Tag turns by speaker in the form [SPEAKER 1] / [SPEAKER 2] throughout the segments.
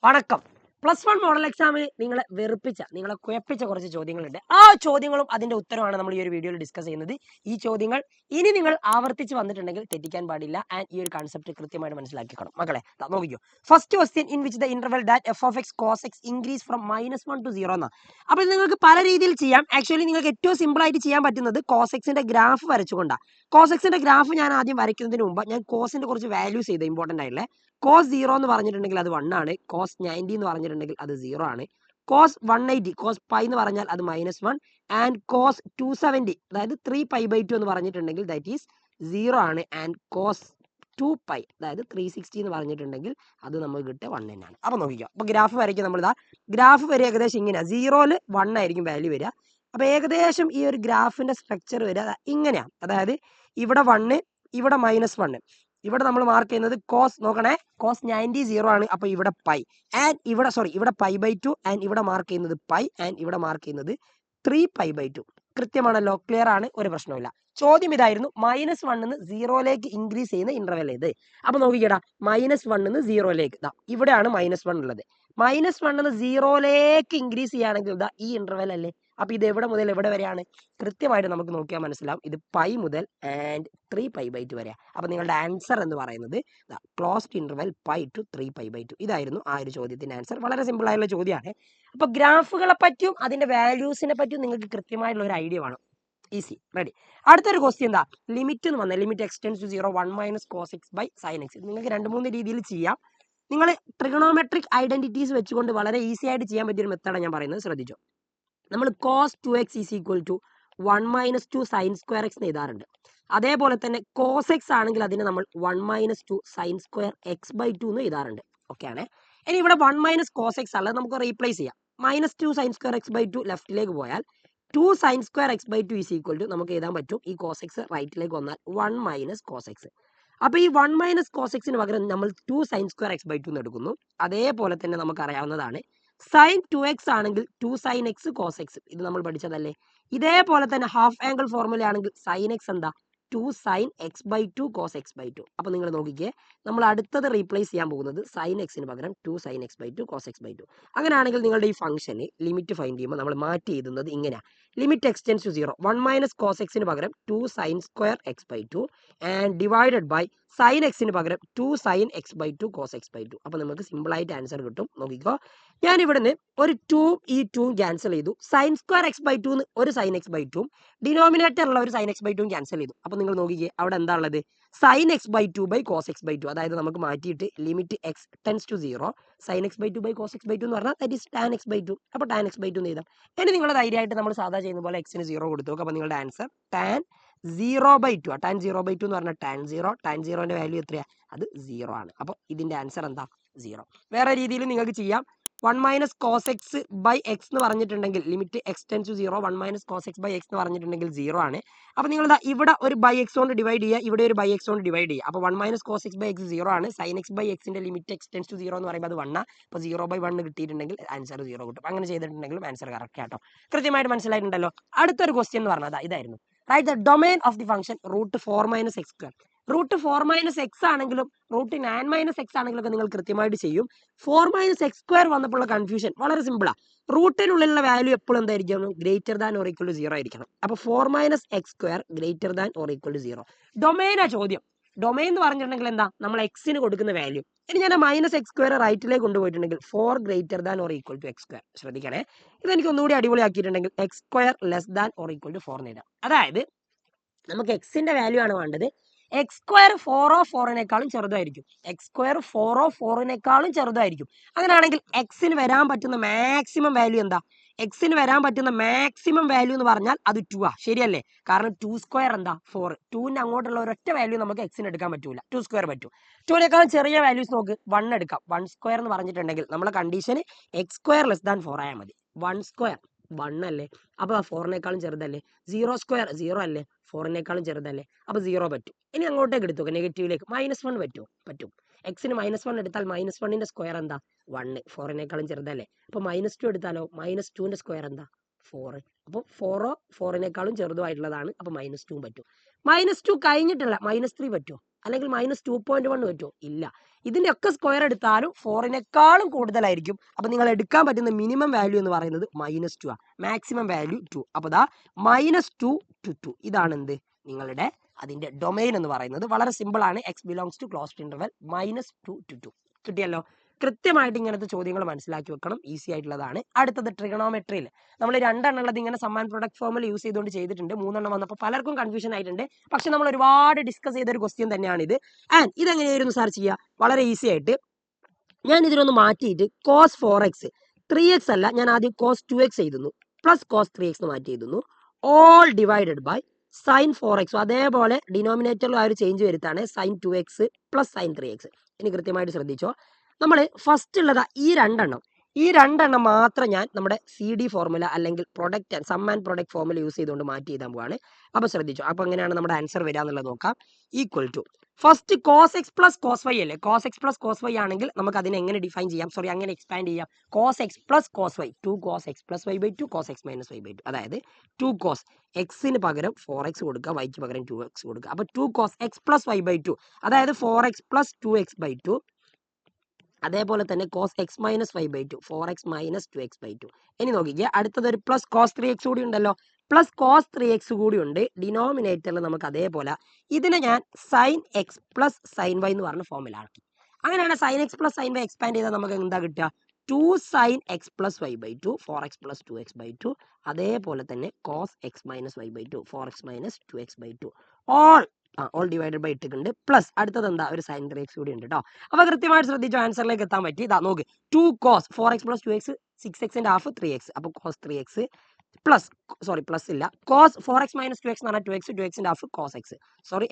[SPEAKER 1] വണക്കം. +1 മോഡൽ എക്സാമിന് നിങ്ങളെ വെറുപ്പിച്ച, നിങ്ങളെ കുഴപ്പിച്ച കുറച്ച് ചോദ്യങ്ങളുണ്ട്. ആ ചോദ്യങ്ങളും അതിന്റെ ഉത്തരമാണ് നമ്മൾ ഈ ഒരു വീഡിയോയിൽ ഡിസ്കസ് ചെയ്യുന്നത്. ഈ ചോദ്യങ്ങൾ ഇനി നിങ്ങൾ ആവർത്തിച്ച് വന്നിട്ടുണ്ടെങ്കിൽ തെറ്റിക്കാൻ പാടില്ല. ആൻഡ് ഈ ഒരു കൺസെപ്റ്റ് കൃത്യമായിട്ട് മനസ്സിലാക്കിക്കണം മക്കളെ. നോക്കിക്കോ. First question in which the interval that f of x cos x increase from -1 to 0 എന്നാ. അപ്പോൾ നിങ്ങൾക്ക് പല രീതിയിൽ ചെയ്യാം. ആക്ച്വലി നിങ്ങൾക്ക് ഏറ്റവും സിമ്പിൾ ആയിട്ട് ചെയ്യാൻ പറ്റുന്നത് cos x ന്റെ ഗ്രാഫ് വരച്ചുകൊണ്ടാണ്. cos x ന്റെ ഗ്രാഫ് ഞാൻ ആദ്യം വരയ്ക്കുന്നതിന് മുമ്പ് ഞാൻ കോസിന്റെ കുറച്ച് വാല്യൂസ് ചെയ്ത് ഇമ്പോർട്ടന്റ് ആയിട്ടുള്ള cos 0 എന്ന് പറഞ്ഞിട്ടുണ്ടെങ്കിൽ അത് 1 ആണ്. cos 90 എന്ന് പറഞ്ഞിട്ടുണ്ടെങ്കിൽ അത് 0 ആണ്. cos 180 cos പൈ എന്ന് പറഞ്ഞാൽ അത് -1 ആൻഡ് cos 270 അതായത് 3π/2 എന്ന് പറഞ്ഞിട്ടുണ്ടെങ്കിൽ ദാറ്റ് ഈസ് 0 ആണ്. ആൻഡ് cos 2π അതായത് 360 എന്ന് പറഞ്ഞിട്ടുണ്ടെങ്കിൽ അത് നമുക്ക് കിട്ടുക 1 തന്നെയാണ്. അപ്പൊ നോക്കിക്കോ. അപ്പൊ ഗ്രാഫ് വരയ്ക്കുക. നമ്മളിതാ ഗ്രാഫ് വരെ ഏകദേശം ഇങ്ങനെയാണ്. 0ൽ 1 ആയിരിക്കും വാല്യൂ വരിക. അപ്പൊ ഏകദേശം ഈ ഒരു ഗ്രാഫിന്റെ സ്ട്രക്ചർ വരിക ഇങ്ങനെയാണ്. അതായത് ഇവിടെ 1, ഇവിടെ -1. ഇവിടെ നമ്മൾ മാർക്ക് ചെയ്യുന്നത് കോസ് നോക്കണേ. കോസ് 90 0 ആണ്. അപ്പൊ ഇവിടെ പൈ ആൻഡ് ഇവിടെ ഇവിടെ π/2 ആൻഡ് ഇവിടെ മാർക്ക് ചെയ്യുന്നത് പൈ ആൻഡ് ഇവിടെ മാർക്ക് ചെയ്യുന്നത് 3π/2. കൃത്യമാണല്ലോ, ക്ലിയർ ആണ്, ഒരു പ്രശ്നമില്ല. ചോദ്യം ഇതായിരുന്നു, -1 നിന്ന് 0ലേക്ക് ഇൻക്രീസ് ചെയ്യുന്ന ഇന്റർവെൽ ഏത്? അപ്പൊ നോക്കിക്കേടാ, -1 നിന്ന് 0ലേക്ക് ഇവിടെയാണ് -1 ഉള്ളത്. -1 നിന്ന് 0ലേക്ക് ഇൻക്രീസ് ചെയ്യുകയാണെങ്കിൽ ഇതാ ഈ ഇന്റർവെൽ അല്ലേ. അപ്പൊ ഇത് എവിടെ മുതൽ എവിടെ വരെയാണ്? കൃത്യമായിട്ട് നമുക്ക് നോക്കിയാൽ മനസ്സിലാവും. ഇത് പൈ മുതൽ ആൻഡ് 3π/2 വരെ. അപ്പൊ നിങ്ങളുടെ ആൻസർ എന്ന് പറയുന്നത് ക്ലോസ്ഡ് ഇന്റർവെൽ പൈ ടു 3π/2. ഇതായിരുന്നു ആ ഒരു ചോദ്യത്തിന്റെ ആൻസർ. വളരെ സിമ്പിൾ ആയിട്ടുള്ള ചോദ്യമാണ്. അപ്പൊ ഗ്രാഫുകളെ പറ്റിയും അതിന്റെ വാല്യൂസിനെ പറ്റിയും നിങ്ങൾക്ക് കൃത്യമായിട്ടുള്ള ഒരു ഐഡിയ വേണം. Easy, ready. അടുത്തൊരു ക്വസ്റ്റ്യൻ എന്താ? ലിമിറ്റ് എന്ന് പറഞ്ഞാൽ limit x tends to 0 1 - cos x sin x. നിങ്ങൾക്ക് 2-3 രീതിയിൽ ചെയ്യാം. നിങ്ങൾ ട്രിഗണോമെട്രിക് ഐഡന്റിറ്റീസ് വെച്ചുകൊണ്ട് വളരെ ഈസി ആയിട്ട് ചെയ്യാൻ പറ്റിയൊരു മെത്തേഡാണ് ഞാൻ പറയുന്നത്, ശ്രദ്ധിച്ചോ. നമ്മൾ cos 2x is equal to 1 - 2 sin square x എന്ന് എഴുതാറുണ്ട്. അതേപോലെ തന്നെ cos x ആണെങ്കിൽ അതിനെ നമ്മൾ 1 - 2 sin square x/2 എന്ന് എഴുതാറുണ്ട്. ഓക്കെ ആണ്. ഇനി ഇവിടെ 1 - cos x ഉള്ളത് നമുക്ക് റീപ്ലേസ് ചെയ്യാം. -2 sin square x/2 ലെഫ്റ്റിലേക്ക് പോയാൽ 2 sin square x/2 is equal to നമുക്ക് എഴുതാൻ പറ്റും. ഈ cos x റൈറ്റിലേക്ക് വന്നാൽ 1 - cos x. അപ്പൊ ഈ 1 - cos x പകരം നമ്മൾ 2 sin square x/2 എന്ന് എടുക്കുന്നു. അതേപോലെ തന്നെ നമുക്ക് അറിയാവുന്നതാണ് sin 2x ആണെങ്കിൽ 2 sin x cos x. ഇത് നമ്മൾ പഠിച്ചതല്ലേ. ഇതേപോലെ തന്നെ ഹാഫ് ആംഗിൾ ഫോർമുല ആണെങ്കിൽ sin x എന്താ? 2 sin x/2 cos x/2. അപ്പൊ നിങ്ങൾ നോക്കിക്കേ, നമ്മൾ അടുത്തത് റീപ്ലേസ് ചെയ്യാൻ പോകുന്നത് sin x പകരം 2 sin x/2 cos x/2. അങ്ങനെയാണെങ്കിൽ നിങ്ങളുടെ ഈ ഫംഗ്ഷന് ലിമിറ്റ് ഫൈൻഡ് ചെയ്യുമ്പോൾ നമ്മൾ മാറ്റി എഴുതുന്നത് ഇങ്ങനെയാണ്. Limit x tends to 0 1 - cos x പകരം 2 sin square x/2 and divided by sin x പകരം 2 sin x/2 cos x/2. അപ്പൊ നമുക്ക് സിമ്പിൾ ആയിട്ട് ആൻസർ കിട്ടും. നോക്കിക്കോ, ഞാൻ ഇവിടുന്ന് ഒരു 2 ഈ 2 ക്യാൻസൽ ചെയ്തു. sin square x/2 ഒരു sin x/2 ഡിനോമിനേറ്ററുള്ള ഒരു sin x/2 ക്യാൻസൽ ചെയ്തു. അപ്പൊ നിങ്ങൾ നോക്കിക്കേ, അവിടെ എന്താ ഉള്ളത്? sin x/2 cos x/2. അതായത് നമുക്ക് മാറ്റിയിട്ട് limit x tends to 0 sin x/2 cos x/2 എന്ന് പറഞ്ഞാൽ ദാറ്റ് ഈസ് tan x/2. അപ്പൊ tan x/2 എന്ന് എഴുതാം. ഇനി നിങ്ങൾ ധൈര്യമായിട്ട് നമ്മൾ സാധാ ചെയ്യുന്ന പോലെ x ന് 0 കൊടുത്തു നോക്കുക. അപ്പൊ നിങ്ങളുടെ ആൻസർ tan 0/2. tan 0/2 എന്ന് പറഞ്ഞാൽ tan 0. tan 0ന്റെ വാല്യൂ എത്രയാ? അത് 0 ആണ്. അപ്പൊ ഇതിന്റെ ആൻസർ എന്താ? 0. വേറെ രീതിയിൽ നിങ്ങൾക്ക് ചെയ്യാം. 1 - cos x x എന്ന് പറഞ്ഞിട്ടുണ്ടെങ്കിൽ limit x tends to 0 1 - cos x x എന്ന് പറഞ്ഞിട്ടുണ്ടെങ്കിൽ 0 ആണ്. അപ്പൊ നിങ്ങൾ ഇവിടെ ഒരു ബൈ x കൊണ്ട് ഡിവൈഡ് ചെയ്യുക, ഇവിടെ ഒരു ബൈ x കൊണ്ട് ഡിവൈഡ് ചെയ്യുക. അപ്പൊ 1 - cos x x 0 ആണ്. sin x x ന്റെ ലിമിറ്റ് x ടെൻസ് ടു 0 എന്ന് പറയുമ്പോൾ അത് 1 ആണ്. അപ്പൊ 0/1 കിട്ടിയിട്ടുണ്ടെങ്കിൽ ആൻസർ 0 കിട്ടും. അങ്ങനെ ചെയ്തിട്ടുണ്ടെങ്കിലും ആൻസർ കറക്റ്റ് ആട്ടോ. കൃത്യമായിട്ട് മനസ്സിലായിട്ടുണ്ടല്ലോ. അടുത്തൊരു ക്വസ്റ്റ്യൻ എന്ന് പറഞ്ഞാൽ ഇതായിരുന്നു. Write the domain of the function √4 - x². √4 - x ആണെങ്കിലും √9 - x ആണെങ്കിലും ഒക്കെ നിങ്ങൾ കൃത്യമായിട്ട് ചെയ്യും. 4 - x² വന്നപ്പോൾ കൺഫ്യൂഷൻ വളരെ സിമ്പിളാ. റൂട്ടിനുള്ളിലുള്ള വാല്യൂ എപ്പോഴും എന്തായിരിക്കും? Greater than or equal to 0 ആയിരിക്കണം. അപ്പൊ 4 - x² greater than or equal to 0. ഡൊമൈനാ ചോദ്യം. ഡൊമൈൻ എന്ന് പറഞ്ഞിട്ടുണ്ടെങ്കിൽ എന്താ? നമ്മൾ എക്സിന് കൊടുക്കുന്ന വാല്യൂ. ഇനി ഞാൻ -x² റൈറ്റിലേക്ക് കൊണ്ടുപോയിട്ടുണ്ടെങ്കിൽ 4 greater than or equal to x². ശ്രദ്ധിക്കണേ, ഇതെനിക്ക് ഒന്നുകൂടി അടിപൊളിയാക്കിയിട്ടുണ്ടെങ്കിൽ x² less than or equal to 4 എഴുതാം. അതായത് നമുക്ക് എക്സിന്റെ വാല്യൂ ആണ് വേണ്ടത്. x² 4/4 ചെറുതായിരിക്കും. x² 4/4 ചെറുതായിരിക്കും. അങ്ങനെയാണെങ്കിൽ എക്സിന് വരാൻ പറ്റുന്ന മാക്സിമം വാല്യൂ എന്താ? എക്സിന് വരാൻ പറ്റുന്ന മാക്സിമം വാല്യൂ എന്ന് പറഞ്ഞാൽ അത് 2 ആ. ശരിയല്ലേ? കാരണം 2² എന്താ? 4. 2ന്റെ അങ്ങോട്ടുള്ള ഒരൊറ്റ വാല്യൂ നമുക്ക് എക്സിന് എടുക്കാൻ പറ്റൂല. 2² പറ്റൂ. 2നേക്കാളും ചെറിയ വാല്യൂസ് നോക്ക്, 1 എടുക്കാം. 1² എന്ന് പറഞ്ഞിട്ടുണ്ടെങ്കിൽ നമ്മളെ കണ്ടീഷന് x² ലെസ് ദാൻ 4 ആയാൽ മതി. 1² 1 അല്ലേ? അപ്പൊ 4നേക്കാളും ചെറുതല്ലേ? 0² 0 അല്ലേ? 4നേക്കാളും ചെറുതല്ലേ? അപ്പൊ 0 പറ്റും. ഇനി അങ്ങോട്ടേക്ക് എടുത്തു നെഗറ്റീവിലേക്ക് -1 പറ്റുമോ? പറ്റും. എക്സിന് -1 എടുത്താൽ -1ന്റെ സ്ക്വയർ എന്താ? 1. 4നേക്കാളും ചെറുതല്ലേ? അപ്പൊ -2 എടുത്താലോ? -2ന്റെ സ്ക്വയർ എന്താ? 4. അപ്പൊ 4 4നേക്കാളും ചെറുതുമായിട്ടുള്ളതാണ്. അപ്പൊ -2 പറ്റും. -2 കഴിഞ്ഞിട്ടുള്ള -3 പറ്റുമോ? അല്ലെങ്കിൽ -2.1 പറ്റുമോ? ഇല്ല. ഇതിന്റെ ഒക്കെ സ്ക്വയർ എടുത്താലും 4നെക്കാളും കൂടുതലായിരിക്കും. അപ്പൊ നിങ്ങൾ എടുക്കാൻ പറ്റുന്ന മിനിമം വാല്യൂ എന്ന് പറയുന്നത് -2 ആണ്. Maximum value 2. അപ്പൊ ദാ -2 to 2 ഇതാണ് എന്ത് നിങ്ങളുടെ അതിന്റെ ഡൊമൈൻ എന്ന് പറയുന്നത്. വളരെ സിമ്പിൾ ആണ്. x belongs to closed interval -2 to 2. കിട്ടിയല്ലോ. കൃത്യമായിട്ട് ഇങ്ങനത്തെ ചോദ്യങ്ങൾ മനസ്സിലാക്കി വെക്കണം. ഈസി ആയിട്ടുള്ളതാണ്. അടുത്തത് ട്രിഗണോമെട്രിയിൽ നമ്മൾ 2 ഉള്ളത് ഇങ്ങനെ സമ്മാൻ പ്രൊഡക്റ്റ് ഫോമിൽ യൂസ് ചെയ്തുകൊണ്ട് ചെയ്തിട്ടുണ്ട്. 3 വന്നപ്പോൾ പലർക്കും കൺഫ്യൂഷൻ ആയിട്ടുണ്ട്. പക്ഷെ നമ്മൾ ഒരുപാട് ഡിസ്കസ് ചെയ്ത ഒരു ക്വസ്റ്റ്യൻ തന്നെയാണ് ഇത്. ആൻഡ് ഇതെങ്ങനെയായിരുന്നു സാർ ചെയ്യുക? വളരെ ഈസി ആയിട്ട് ഞാൻ ഇതിനൊന്ന് മാറ്റിയിട്ട് cos 4x 3x അല്ല, ഞാൻ ആദ്യം cos 2x എഴുതുന്നു പ്ലസ് cos 3x മാറ്റി എഴുതുന്നു all divided by sin 4x. അതേപോലെ ഡിനോമിനേറ്ററിൽ ആ ഒരു ചേഞ്ച് വരുത്താണ് sin 2x plus sin 3x. ഇനി കൃത്യമായിട്ട് ശ്രദ്ധിച്ചോ, നമ്മൾ ഫസ്റ്റ് ഉള്ളത് ഈ രണ്ടെണ്ണം മാത്രം ഞാൻ നമ്മുടെ CD ഫോർമുല അല്ലെങ്കിൽ product sum and product formula use ചെയ്തുകൊണ്ട് മാറ്റി എഴുതാൻ പോവാണ്. അപ്പോൾ ശ്രദ്ധിച്ചോ, അപ്പോൾ എങ്ങനെയാണ് നമ്മുടെ ആൻസർ വരിക എന്നുള്ളത് നോക്കാം. Equal to first cos x plus cos y അല്ലേ? cos x plus cos y ആണെങ്കിൽ നമുക്ക് അതിനെ എങ്ങനെ ഡിഫൈൻ ചെയ്യാം? സോറി, അങ്ങനെ എക്സ്പാൻഡ് ചെയ്യാം. cos x plus cos y 2 cos x plus y by 2 cos x minus y by 2. അതായത് 2 cos എക്സിന് പകരം 4x കൊടുക്കുക, വൈക്ക് പകരം 2x കൊടുക്കുക. അപ്പോൾ 2 cos x plus y by 2 അതായത് 4x പ്ലസ് 2x ബൈ 2. അതേപോലെ തന്നെ cos x minus y by 2 4x minus 2x by 2. ഇനി നോക്കിക്കുക, അടുത്തത് ഒരു പ്ലസ് cos 3x കൂടി ഉണ്ടല്ലോ. പ്ലസ് cos 3x കൂടി ഉണ്ട് ഡിനോമിനേറ്ററിൽ. നമുക്ക് അതേപോലെ ഇതിനെ ഞാൻ sin x plus sin y എന്ന് പറഞ്ഞ ഫോമിലാക്കി. അങ്ങനെയാണ് sin x plus sin y expand ചെയ്താൽ നമുക്ക് എന്താ കിട്ടുക? 2 sin x plus y by 2 4x plus 2x by 2. അതേപോലെ തന്നെ cos x minus y by 2 4x minus 2x by 2 all divided by ഇട്ടിട്ടുണ്ട്. പ്ലസ് അടുത്തത് എന്താ? ഒരു sin 3x കൂടി ഉണ്ട് കേട്ടോ. അപ്പോൾ കൃത്യമായിട്ട് ശ്രദ്ധിച്ചു ആൻസറിലേക്ക് എത്താൻ പറ്റി. ഇതാ നോക്ക്, 2 cos 4x plus 2x 6xന്റെ half 3x. അപ്പോൾ cos 3x പ്ലസ് പ്ലസ് ഇല്ല, cos 4x മൈനസ് 2x എന്ന് പറഞ്ഞാൽ 2x 2xന്റെ ഹാഫ് cos x.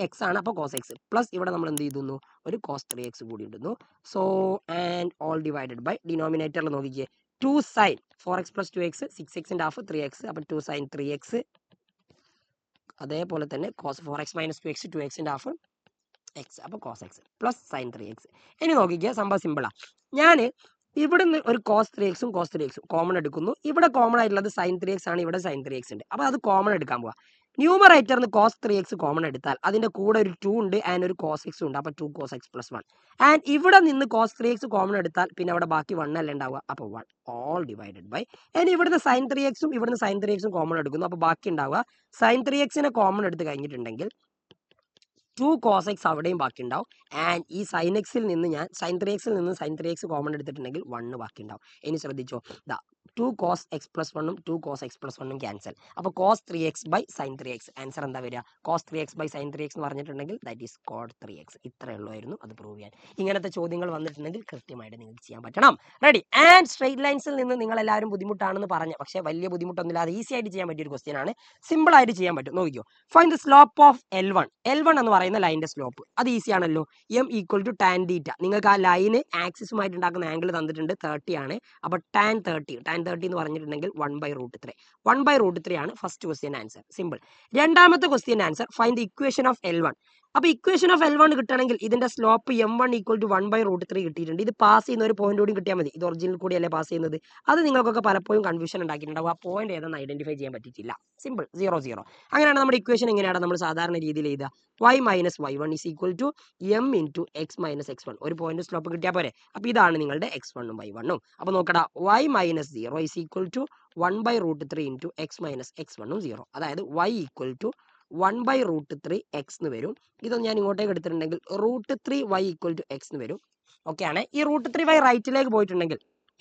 [SPEAKER 1] x ആണ്, അപ്പോൾ cos x പ്ലസ് ഇവിടെ നമ്മൾ എന്ത് ചെയ്തു? ഒരു cos 3x കൂടി ഇടുന്നു. So and all divided by ഡിനോമിനേറ്ററിൽ നോക്കിക്കേ 2 sin 4x plus 2x 6xന്റെ half 3x. അപ്പോൾ 2 sin 3x. അതേപോലെ തന്നെ cos 4x മൈനസ് 2x 2xന്റെ ഹാഫ് x. അപ്പോൾ cos x plus sin 3x. ഇനി നോക്കിക്കുക, സംഭവം സിമ്പിളാണ്. ഞാൻ ഇവിടുന്ന് ഒരു cos 3x cos 3x common എടുക്കുന്നു. ഇവിടെ കോമൺ ആയിട്ടുള്ളത് sin 3x ആണ്, ഇവിടെ sin 3x ഉണ്ട്. അപ്പോൾ അത് കോമൺ എടുക്കാൻ പോവാം. ന്യൂമറേറ്ററിന് cos 3x കോമൺ എടുത്താൽ അതിന്റെ കൂടെ ഒരു 2 ഉണ്ട് ആൻഡ് ഒരു cos x ഉണ്ട്. അപ്പോൾ 2 cos x പ്ലസ് 1. ആൻഡ് ഇവിടെ നിന്ന് cos 3x കോമൺ എടുത്താൽ പിന്നെ അവിടെ ബാക്കി 1 അല്ലേ ഉണ്ടാവുക. അപ്പോൾ 1 ഓൾ ഡിവൈഡഡ് ബൈ. ഇനി ഇവിടുന്ന് sin 3x ഇവിടുന്ന് sin 3x കോമൺ എടുക്കുന്നു. അപ്പോൾ ബാക്കി ഉണ്ടാവുക sin 3xനെ കോമൺ എടുത്ത് കഴിഞ്ഞിട്ടുണ്ടെങ്കിൽ 2 cos x അവിടെയും ബാക്കി ഉണ്ടാവും. ആൻഡ് ഈ sin x നിന്ന് ഞാൻ sin 3x നിന്ന് sin 3x കോമൺ എടുത്തിട്ടുണ്ടെങ്കിൽ 1 ബാക്കി ഉണ്ടാവും. ഇനി ശ്രദ്ധിച്ചോ, ഇതാ 2 cos x plus 1 2 cos x plus 1 cancel. അപ്പോൾ cos 3x by sin 3x. Answer എന്താ വരിക? cos 3x by sin 3x എന്ന് പറഞ്ഞിട്ടുണ്ടെങ്കിൽ ദാറ്റ് ഈസ് cot 3x. ഇത്രയേ ഉള്ളായിരുന്നു അത് പ്രൂവ് ചെയ്യാൻ. ഇങ്ങനത്തെ ചോദ്യങ്ങൾ വന്നിട്ടുണ്ടെങ്കിൽ കൃത്യമായിട്ട് നിങ്ങൾക്ക് ചെയ്യാൻ പറ്റണം. റെഡി? ആൻഡ് സ്ട്രെയിറ്റ് ലൈൻസിൽ നിന്ന് നിങ്ങൾ എല്ലാവരും ബുദ്ധിമുട്ടാണെന്ന് പറഞ്ഞു, പക്ഷേ വലിയ ബുദ്ധിമുട്ടൊന്നുമില്ലാതെ ഈസി ആയിട്ട് ചെയ്യാൻ പറ്റിയ ഒരു ക്വസ്റ്റ്യൻ ആണ്. സിമ്പിൾ ആയിട്ട് ചെയ്യാൻ പറ്റും. നോക്കിക്കോ, find the slope of L1. L1 എന്ന് പറയുന്ന ലൈനിന്റെ സ്ലോപ്പ് അത് ഈസി ആണല്ലോ. m equal to tan θ. നിങ്ങൾക്ക് ആ ലൈന് ആക്സിസുമായിട്ട് ഉണ്ടാക്കുന്ന ആംഗിൾ തന്നിട്ടുണ്ട് 30 ആണ്. അപ്പോൾ tan 30 എന്ന് പറഞ്ഞിട്ടുണ്ടെങ്കിൽ 1/√3. 1/√3 ആണ് ഫസ്റ്റ് ക്വസ്റ്റ്യൻ ആൻസർ. സിമ്പിൾ. രണ്ടാമത്തെ question answer find the equation of L1. അപ്പോൾ ഇക്വേഷൻ ഓഫ് L1 കിട്ടണമെങ്കിൽ ഇതിന്റെ സ്ലോപ്പ് m1 ഈക്വൽ ടു 1/√3 കിട്ടിയിട്ടുണ്ട്. ഇത് പാസ് ചെയ്യുന്ന ഒരു പോയിന്റ് കൂടി കിട്ടിയാൽ മതി. ഇത് ഒറിജിനൽ കൂടിയല്ലേ പാസ് ചെയ്യുന്നത്. അത് നിങ്ങൾക്കൊക്കെ പലപ്പോഴും കൺഫ്യൂഷൻ ഉണ്ടാക്കിയിട്ടുണ്ടാവും. ആ പോയിന്റ് ഏതെന്ന് ഐഡന്റിഫൈ ചെയ്യാൻ പറ്റിയിട്ടില്ല. സിമ്പിൾ, 0 0. അങ്ങനെയാണ് നമ്മുടെ ഇക്വേഷൻ എങ്ങനെയാണ് നമ്മൾ സാധാരണ രീതിയിൽ എഴുതുക? y minus y1 is equal to m into x minus x1. ഒരു പോയിന്റ് സ്ലോപ്പ് കിട്ടിയാൽ പോരെ. അപ്പോൾ ഇതാണ് നിങ്ങളുടെ x1 ഉം y1 ഉം. അപ്പോൾ നോക്കടാ, y minus 0 is equal to 1/√3 into x minus x1 ഉം 0. അതായത് y ഈക്വൽ ടു 1/√3 x എന്ന് വരും. ഇതൊന്നും ഞാൻ ഇങ്ങോട്ടേക്ക് എടുത്തിട്ടുണ്ടെങ്കിൽ √3 y ഈക്വൽ ടു x എന്ന് വരും. ഓക്കെ ആണ്. ഈ √3y റൈറ്റിലേക്ക് പോയിട്ടുണ്ടെങ്കിൽ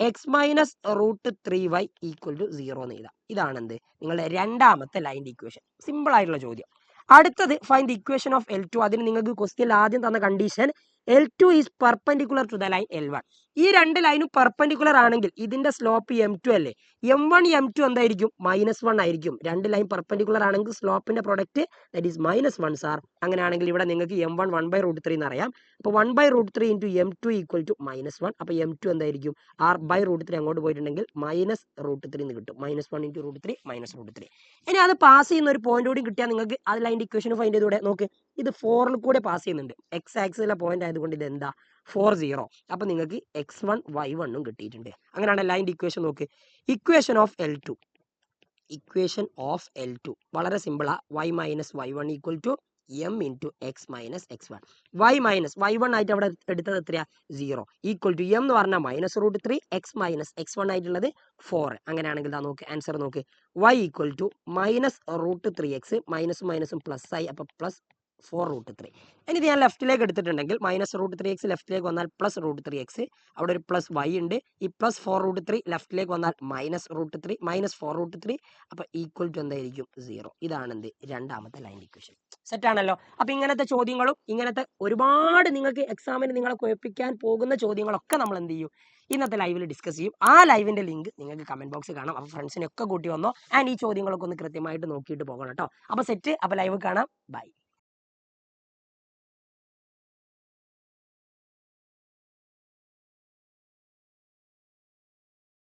[SPEAKER 1] X minus √3y equal to 0 എന്ന് എഴുതാം. ഇതാണ് എന്ത് നിങ്ങളുടെ രണ്ടാമത്തെ ലൈൻ്റെ ഇക്വേഷൻ. സിമ്പിൾ ആയിട്ടുള്ള ചോദ്യം. അടുത്തത് find the equation of L2. അതിന് നിങ്ങൾക്ക് ക്വസ്റ്റ്യൻ ആദ്യം തന്ന condition L2 is perpendicular to the line L1. ഈ രണ്ട് ലൈനും പെർപെൻഡിക്കുലർ ആണെങ്കിൽ ഇതിന്റെ സ്ലോപ്പ് m2 അല്ലേ. m1 m2 എന്തായിരിക്കും? -1 ആയിരിക്കും. രണ്ട് ലൈൻ പെർപെൻഡിക്കുലർ ആണെങ്കിൽ സ്ലോപ്പിന്റെ പ്രൊഡക്റ്റ് ദാറ്റ് ഈസ് -1 സാർ. അങ്ങനെയാണെങ്കിൽ ഇവിടെ നിങ്ങൾക്ക് m1 1/√3 എന്ന് അറിയാം. അപ്പോൾ 1/√3 ഇൻറ്റു m2 ഈക്വൽ ടു -1. അപ്പോൾ m2 എന്തായിരിക്കും? r/√3 അങ്ങോട്ട് പോയിട്ടുണ്ടെങ്കിൽ -√3 എന്ന് കിട്ടും. -1 ഇൻറ്റു √3 -√3. ഇനി അത് പാസ് ചെയ്യുന്ന ഒരു പോയിന്റ് കൂടി കിട്ടിയാൽ നിങ്ങൾക്ക് അത് ലൈൻ്റെ ഇക്വേഷൻ ഫൈൻഡ് ചെയ്തൂടെ? നോക്ക്, ഇത് 4ൽ കൂടെ പാസ് ചെയ്യുന്നുണ്ട്. എക്സ് ആക്സിലെ പോയിന്റ് ആയതുകൊണ്ട് ഇത് എന്താ? 4 0. അപ്പോൾ നിങ്ങൾക്ക് x1 y1 ഉം കിട്ടിയിട്ടുണ്ട്. അങ്ങനെയാണ് ലൈൻ്റെ ഇക്വേഷൻ. നോക്ക്, ഇക്വേഷൻ ഓഫ് L2 വളരെ സിമ്പിളാ. y minus y1 equal to m into x minus x one. Y minus y1 ആയിട്ട് അവിടെ എടുത്തത് എത്രയാ 0 ഈക്വൽ ടു എം എന്ന് പറഞ്ഞാൽ -√3 എക്സ് മൈനസ് എക്സ് വൺ ആയിട്ടുള്ളത് 4. അങ്ങനെയാണെങ്കിൽ ഇതാ നോക്ക് ആൻസർ നോക്ക് y ഈക്വൽ ടു -√3x മൈനസും മൈനസും പ്ലസ് ആയി അപ്പോൾ +4√3. ഇനി ഇത് ഞാൻ ലെഫ്റ്റിലേക്ക് എടുത്തിട്ടുണ്ടെങ്കിൽ -√3x ലെഫ്റ്റിലേക്ക് വന്നാൽ +√3x അവിടെ ഒരു +y ഉണ്ട്. ഈ +4√3 ലെഫ്റ്റിലേക്ക് വന്നാൽ -√3 -4√3 അപ്പോൾ ഈക്വൽ ടു എന്തായിരിക്കും 0. ഇതാണ് എന്ത് രണ്ടാമത്തെ ലൈൻ ഇക്വേഷൻ. സെറ്റ് ആണല്ലോ. അപ്പൊ ഇങ്ങനത്തെ ചോദ്യങ്ങളും ഇങ്ങനത്തെ ഒരുപാട് നിങ്ങൾക്ക് എക്സാമിന് നിങ്ങളെ കുഴപ്പിക്കാൻ പോകുന്ന ചോദ്യങ്ങളൊക്കെ നമ്മൾ എന്ത് ചെയ്യും ഇന്നത്തെ ലൈവിൽ ഡിസ്കസ് ചെയ്യും. ആ ലൈവിന്റെ ലിങ്ക് നിങ്ങൾക്ക് കമന്റ് ബോക്സിൽ കാണാം. അപ്പോൾ ഫ്രണ്ട്സിനൊക്കെ കൂട്ടി വന്നോ ആൻഡ് ഈ ചോദ്യങ്ങളൊക്കെ ഒന്ന് കൃത്യമായിട്ട് നോക്കിയിട്ട് പോകണം കേട്ടോ. അപ്പോൾ സെറ്റ്. അപ്പോൾ ലൈവ് കാണാം. ബൈ.